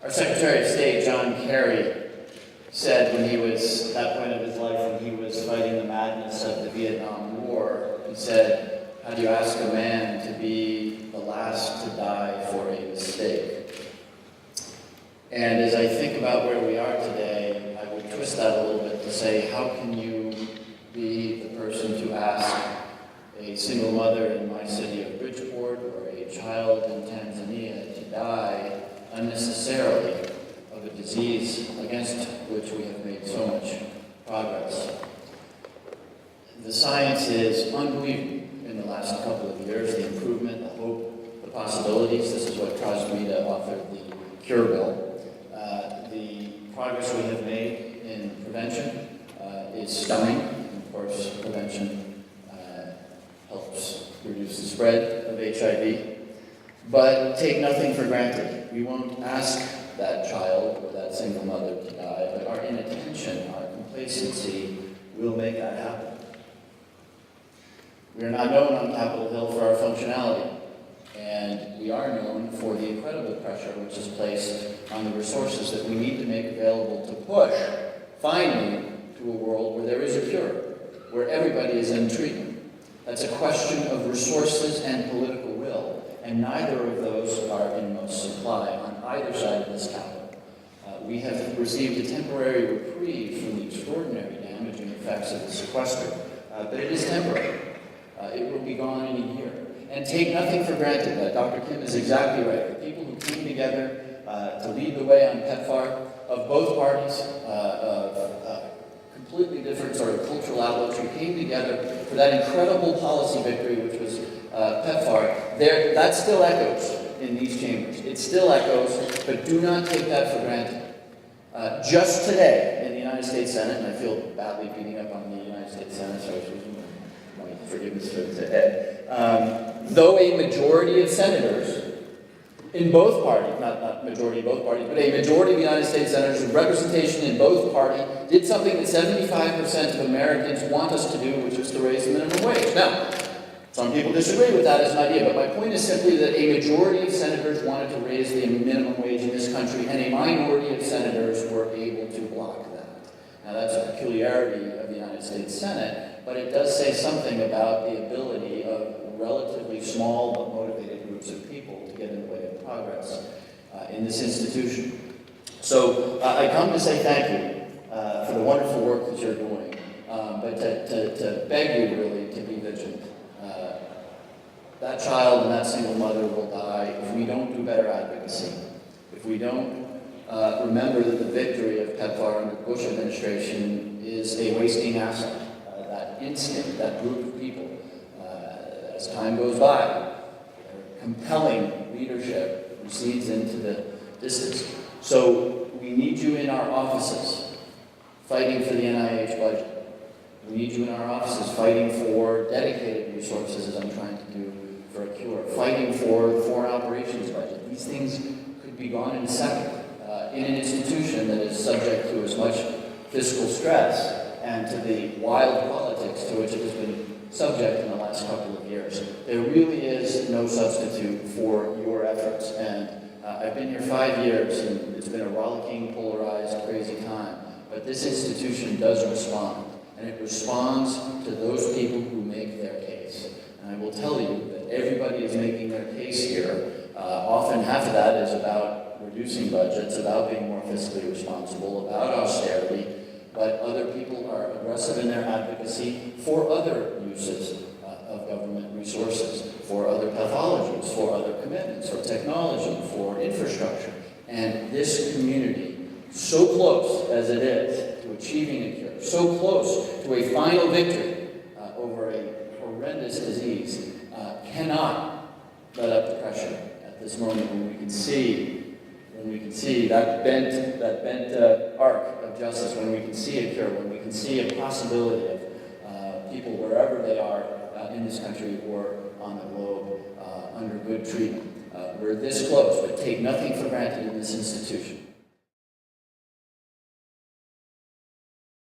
Our Secretary of State, John Kerry, said when he was at that point of his life, when he was fighting the madness of the Vietnam War, he said, "How do you ask a man to be the last to die for a mistake?" And as I think about where we are today, I would twist that a little bit to say, how can you be the person to ask a single mother in my city of Bridgeport or a child in Tanzania to die unnecessarily of a disease against which we have made so much progress? The science is unbelievable in the last couple of years, the improvement, the hope, the possibilities. This is what caused me to author the cure bill. The progress we have made in prevention is stunning. And of course, prevention helps reduce the spread of HIV. But take nothing for granted. We won't ask that child or that single mother to die, but our inattention, our complacency will make that happen. We are not known on Capitol Hill for our functionality, and we are known for the incredible pressure which is placed on the resources that we need to make available to push, finally, to a world where there is a cure, where everybody is in treatment. That's a question of resources and political will, and neither of those are in much supply on either side of this Capitol. We have received a temporary reprieve from the extraordinary damaging effects of the sequester, but it is temporary. It will be gone in a year. And take nothing for granted. Dr. Kim is exactly right. The people who came together to lead the way on PEPFAR, of both parties, of completely different sort of cultural outlooks, who came together for that incredible policy victory, which was PEPFAR, that still echoes in these chambers. It still echoes, but do not take that for granted. Just today, in the United States Senate, and I feel badly beating up on the United States Senate, so forgiveness for today. Though a majority of senators in both parties, not majority of both parties, but a majority of the United States senators with representation in both parties did something that 75% of Americans want us to do, which is to raise the minimum wage. Now, some people disagree with that as an idea, but my point is simply that a majority of senators wanted to raise the minimum wage in this country, and a minority of senators were able to block that. Now, that's a peculiarity of the United States Senate, but it does say something about the ability of relatively small but motivated groups of people to get in the way of progress in this institution. So I come to say thank you for the wonderful work that you're doing, but to beg you really to be vigilant. That child and that single mother will die if we don't do better advocacy, if we don't remember that the victory of PEPFAR under the Bush administration is a wasting asset. That instinct, that group of people, as time goes by, their compelling leadership recedes into the distance. So we need you in our offices fighting for the NIH budget. We need you in our offices fighting for dedicated resources, as I'm trying to do for a cure, fighting for the foreign operations budget. These things could be gone in a second in an institution that is subject to as much fiscal stress and to the wild politics to which it has been subject in the last couple of years. There really is no substitute for your efforts, and I've been here 5 years, and it's been a rollicking, polarized, crazy time, but this institution does respond, and it responds to those people who make their case. And I will tell you that everybody is making their case here. Often half of that is about reducing budgets, about being more fiscally responsible, about austerity, but other people are aggressive in their advocacy for other uses of government resources, for other pathologies, for other commitments, for technology, for infrastructure. And this community, so close as it is to achieving a cure, so close to a final victory over a horrendous disease, cannot let up the pressure at this moment when we can see that bent arc of justice, when we can see a cure, when we can see a possibility of people wherever they are in this country or on the globe under good treatment. We're this close, but take nothing for granted in this institution.